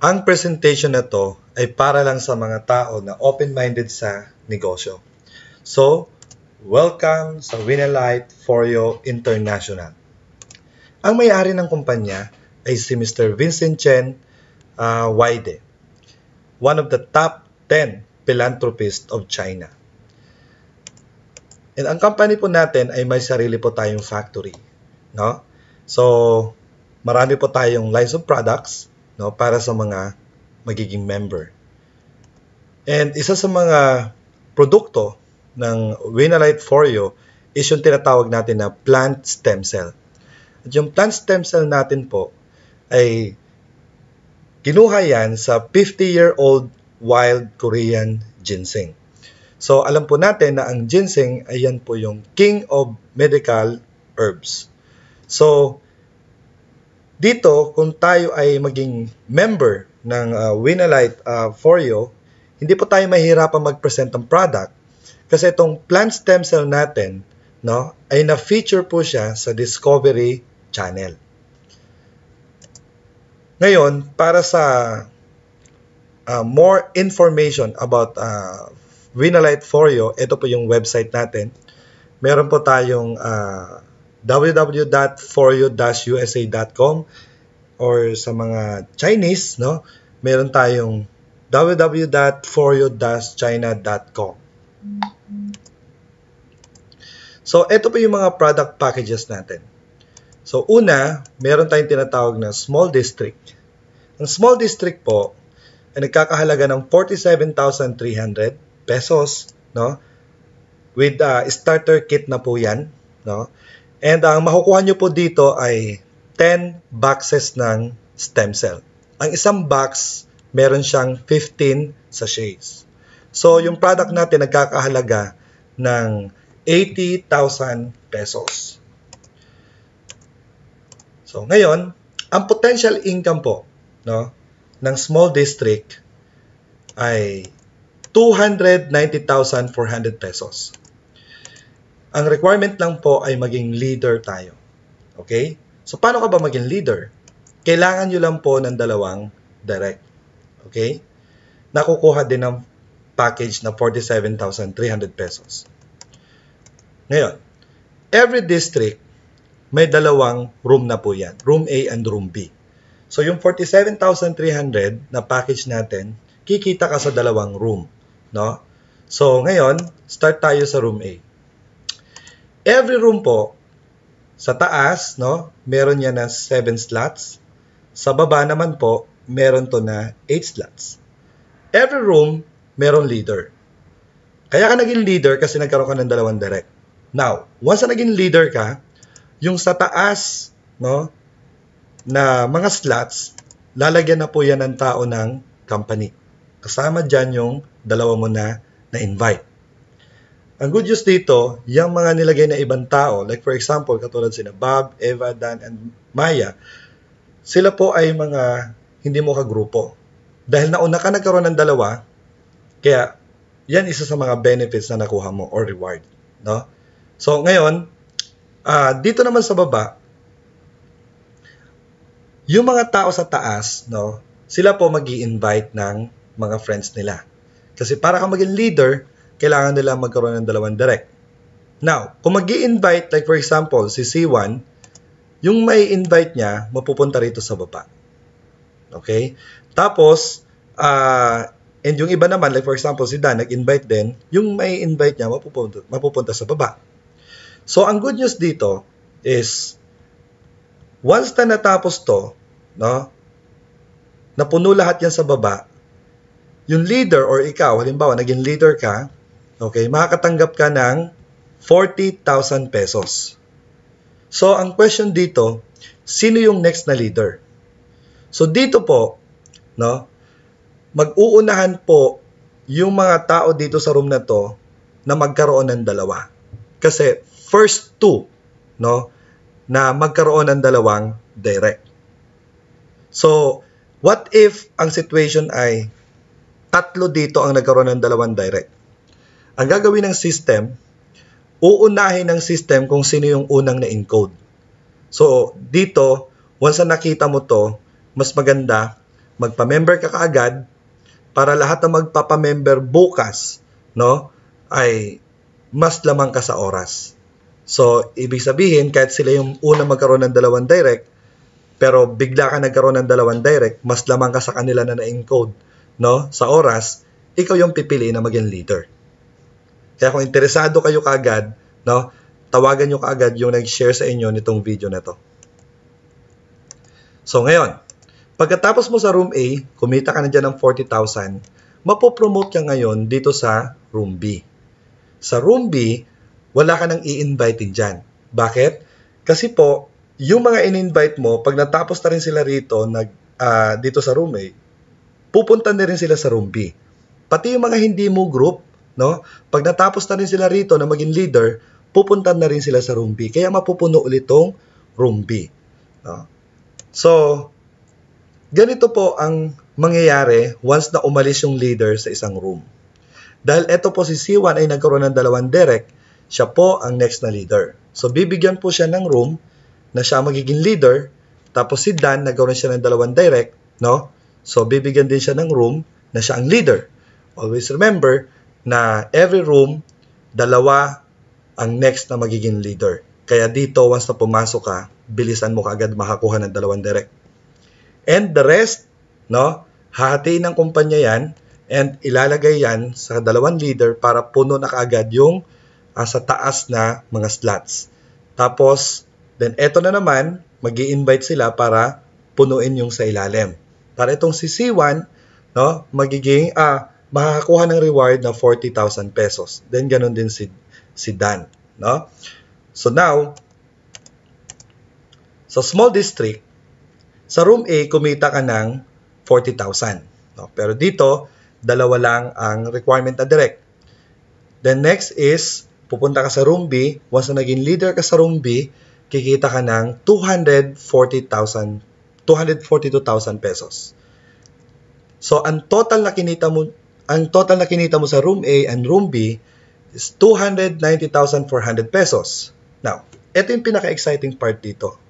Ang presentation na to ay para lang sa mga tao na open-minded sa negosyo. So, welcome sa Winalite Foryo International. Ang may-ari ng kumpanya ay si Mr. Vincent Chen Waide, one of the top 10 philanthropists of China. And ang company po natin ay may sarili po tayong factory, no? So, marami po tayong lines of products, no, para sa mga magiging member. And isa sa mga produkto ng Winalite Foryo is yung tinatawag natin na plant stem cell. At yung plant stem cell natin po ay kinuha yan sa 50-year-old wild Korean ginseng. So, alam po natin na ang ginseng ay yan po yung king of medical herbs. So, dito, kung tayo ay maging member ng Winalite Foryo, hindi po tayo mahihirapan mag-present ng product kasi itong plant stem cell natin, no, ay na-feature po siya sa Discovery Channel. Ngayon, para sa more information about Winalite Foryo, ito po yung website natin. Meron po tayong www.foryo-usa.com or sa mga Chinese, no? Meron tayong www.foryo-china.com. So, ito po yung mga product packages natin. So, una, meron tayong tinatawag na small district. Ang small district po ay nagkakahalaga ng 47,300 pesos, no? With starter kit na po yan, no? And ang makukuha nyo po dito ay 10 boxes ng stem cell. Ang isang box, meron siyang 15 sachets. So, yung product natin nagkakahalaga ng 80,000 pesos. So, ngayon, ang potential income po, no, ng small district ay 290,400 pesos. Ang requirement lang po ay maging leader tayo. Okay? So, paano ka ba maging leader? Kailangan nyo lang po ng 2 direct. Okay? Nakukuha din ng package na 47,300 pesos. Ngayon, every district may 2 room na po yan. Room A and Room B. So, yung 47,300 na package natin, kikita ka sa 2 room. No? So, ngayon, start tayo sa Room A. Every room po, sa taas, no, meron yan na 7 slots. Sa baba naman po, meron to na 8 slots. Every room, meron leader. Kaya ka naging leader kasi nagkaroon ka ng 2 direct. Now, once na naging leader ka, yung sa taas, no, na mga slots, lalagyan na po yan ng tao ng company. Kasama dyan yung 2 mo na invite. Ang good news dito, yung mga nilagay na ibang tao, like for example, katulad sina Bob, Eva, Dan, and Maya, sila po ay mga hindi mo kagrupo. Dahil nauna ka nagkaroon ng 2, kaya yan isa sa mga benefits na nakuha mo or reward. No? So ngayon, dito naman sa baba, yung mga tao sa taas, no, sila po mag-i-invite ng mga friends nila. Kasi para ka maging leader, kailangan nila magkaroon ng 2 direct. Now, kung mag-i-invite, like for example, si C1, yung may invite niya, mapupunta rito sa baba. Okay? Tapos, and yung iba naman, like for example, si Dan, nag-invite din, yung may invite niya, mapupunta sa baba. So, ang good news dito is, once na natapos to, no, napuno lahat yan sa baba, yung leader or ikaw, halimbawa, naging leader ka, okay, makakatanggap ka ng 40,000 pesos. So, ang question dito, sino yung next na leader? So, dito po, no, mag-uunahan po yung mga tao dito sa room na to na magkaroon ng 2. Kasi, first 2, no, na magkaroon ng 2 direct. So, what if ang situation ay 3 dito ang nagkaroon ng 2 direct? Ang gagawin ng system, uunahin ng system kung sino yung unang na-encode. So, dito, once na nakita mo to, mas maganda, magpa-member ka kaagad para lahat na magpapa-member bukas, no, ay mas lamang ka sa oras. So, ibig sabihin, kahit sila yung una magkaroon ng dalawang direct, pero bigla ka nagkaroon ng dalawang direct, mas lamang ka sa kanila na na-encode, no, sa oras, ikaw yung pipiliin na maging leader. Kaya kung interesado kayo kaagad, no, tawagan nyo kaagad yung nag-share sa inyo nitong video na to. So, ngayon, pagkatapos mo sa room A, kumita ka na dyan ng 40,000, mapopromote ka ngayon dito sa room B. Sa room B, wala ka nang i-invite dyan. Bakit? Kasi po, yung mga in-invite mo, pag natapos na rin sila rito, dito sa room A, pupunta na rin sila sa room B. Pati yung mga hindi mo group, no? Pag natapos na rin sila rito na maging leader, pupunta na rin sila sa room B. Kaya mapupuno ulit tong room B. No? So, ganito po ang mangyayari once na umalis yung leader sa isang room. Dahil eto po si C1 ay nagkaroon ng dalawang direct, siya po ang next na leader. So, bibigyan po siya ng room na siya magiging leader, tapos si Dan nagkaroon siya ng dalawang direct, no? So, bibigyan din siya ng room na siya ang leader. Always remember na every room, dalawa ang next na magiging leader. Kaya dito, once na pumasok ka, bilisan mo kaagad makakuha ng dalawang direct. And the rest, no, hahatiin ng kumpanya yan and ilalagay yan sa dalawang leader para puno na kaagad yung sa taas na mga slots. Tapos, then eto na naman, mag-i-invite sila para punuin yung sa ilalim. Para itong si C1, no, magiging, makakakuha ng reward na 40,000 pesos. Then, ganun din si Dan, no? So now, sa small district, sa room A, kumita ka ng 40,000. No? Pero dito, dalawa lang ang requirement na direct. Then next is, pupunta ka sa room B. Once na naging leader ka sa room B, kikita ka ng 242,000 pesos. So, ang total na kinita mo sa room A and room B is 290,400 pesos. Now, ito yung pinaka-exciting part dito.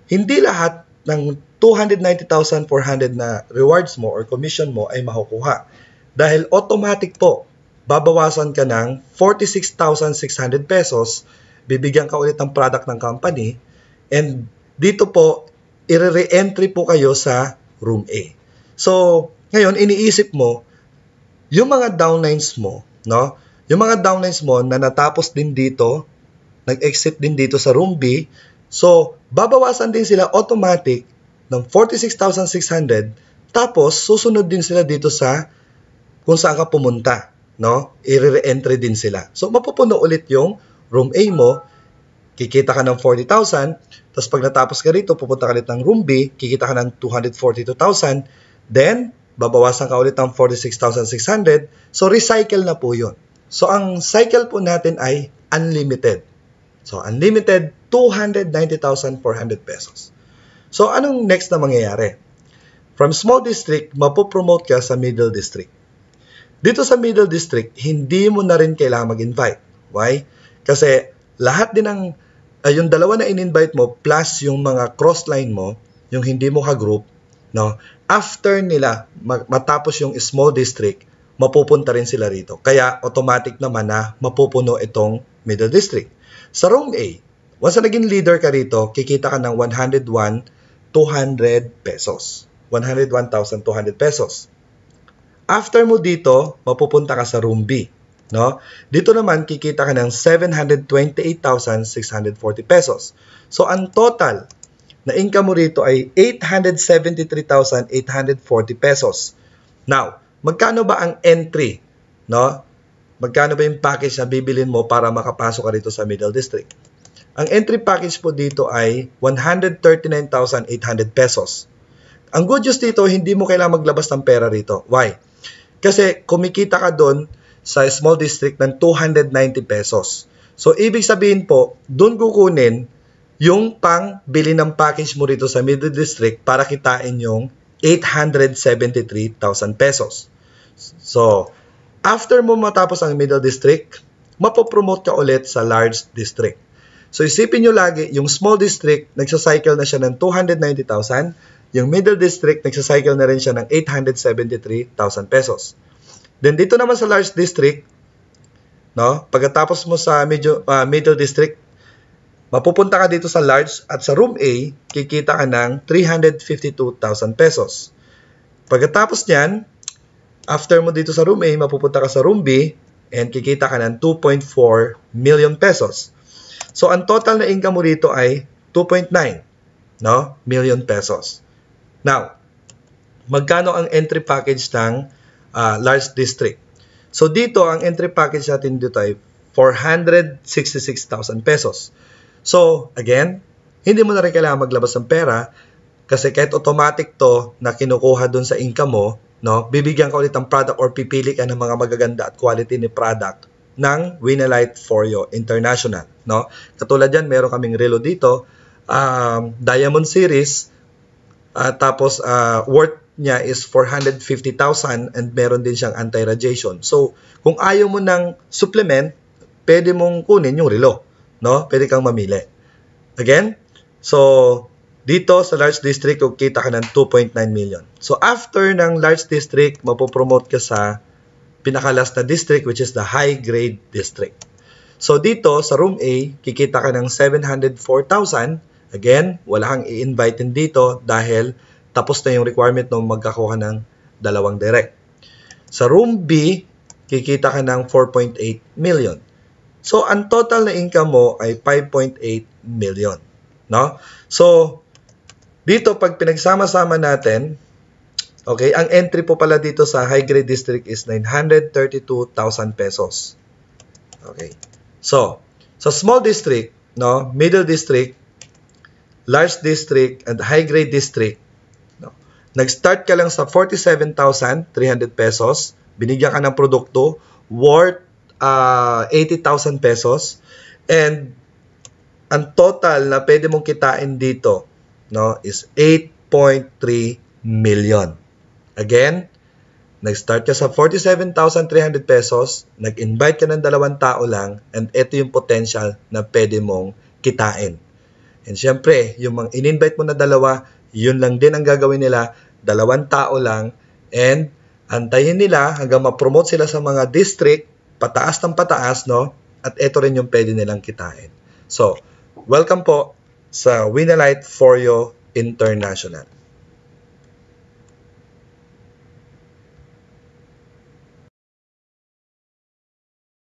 Hindi lahat ng 290,400 na rewards mo or commission mo ay makukuha. Dahil automatic po, babawasan ka ng 46,600 pesos, bibigyan ka ulit ng product ng company, and dito po, i-re-entry po kayo sa room A. So, ngayon, iniisip mo, yung mga downlines mo, no? Yung mga downlines mo na natapos din dito, nag-exit din dito sa room B, so, babawasan din sila automatic ng 46,600, tapos susunod din sila dito sa kung saan ka pumunta, no? I-re-entry din sila. So, mapupuno ulit yung room A mo, kikita ka ng 40,000, tapos pag natapos ka rito, pupunta ka ulit ng room B, kikita ka ng 242,000, then, babawasan ka ulit ng 46,600, so recycle na po yun. So, ang cycle po natin ay unlimited. So, unlimited, 290,400 pesos. So, anong next na mangyayari? From small district, mapopromote ka sa middle district. Dito sa middle district, hindi mo na rin kailangan mag-invite. Why? Kasi lahat din ng, yung dalawa na in-invite mo, plus yung mga crossline mo, yung hindi mo ka-group, no? After nila matapos yung small district, mapupunta rin sila rito. Kaya automatic naman na mapupuno itong middle district. Sa room A, once na naging leader ka rito, kikita ka ng 101,200 pesos. 101,200 pesos. After mo dito, mapupunta ka sa room B. No? Dito naman, kikita ka ng 728,640 pesos. So, ang total na income mo rito ay 873,840 pesos. Now, magkano ba ang entry? No? Magkano ba yung package na bibilin mo para makapasok ka rito sa middle district? Ang entry package po dito ay 139,800 pesos. Ang good news dito, hindi mo kailangan maglabas ng pera rito. Why? Kasi kumikita ka doon sa small district ng 290 pesos. So, ibig sabihin po, doon kukunin yung pang bili ng package mo rito sa middle district para kitain yung 873,000 pesos. So, after mo matapos ang middle district, mapopromote ka ulit sa large district. So, isipin nyo lagi, yung small district, nagsacycle na siya ng 290,000, Yung middle district, nagsacycle na rin siya ng 873,000 pesos. Then dito naman sa large district, no, pagkatapos mo sa middle district, mapupunta ka dito sa large at sa room A, kikita ka ng 352,000 pesos. Pagkatapos niyan, after mo dito sa room A, mapupunta ka sa room B and kikita ka ng 2.4 million pesos. So ang total na income mo dito ay 2.9, no, million pesos. Now, magkano ang entry package ng large district? So dito, ang entry package natin dito ay 466,000 pesos. So, again, hindi mo na rin kailangan maglabas ng pera kasi kahit automatic to na kinukuha dun sa income mo, no, bibigyan ka ulit ng product or pipili ka ng mga magaganda at quality ni product ng Winalite Foreo International. No? Katulad yan, meron kaming relo dito, Diamond Series, tapos worth niya is 450,000 and meron din siyang anti-radiation. So, kung ayaw mo ng supplement, pwede mong kunin yung relo. No? Pwede kang mamili. Again, so dito sa large district, kita ka ng 2.9 million. So after ng large district, mapopromote ka sa pinakalas na district which is the high grade district. So dito sa room A, kikita ka ng 704,000. Again, wala kang i-invite dito dahil tapos na yung requirement na magkakuha ng dalawang direct. Sa room B, kikita ka ng 4.8 million. So, ang total na income mo ay 5.8 million. No? So, dito, pag pinagsama-sama natin, okay, ang entry po pala dito sa high grade district is 932,000 pesos. Okay. So, sa small district, no, middle district, large district, and high grade district, no, nag-start ka lang sa 47,300 pesos, binigyan ka ng produkto worth 80,000 pesos, and ang total na pwede mong kitain dito, no, is 8.3 million. Again, nag-start ka sa 47,300 pesos, nag-invite ka ng 2 tao lang, and ito yung potential na pwede mong kitain. And syempre, yung mga in-invite mo na 2, yun lang din ang gagawin nila, 2 tao lang, and antayin nila hanggang ma-promote sila sa mga district, pataas ng pataas, no? At ito rin yung pwede nilang kitain. So, welcome po sa Winalite Foreo International.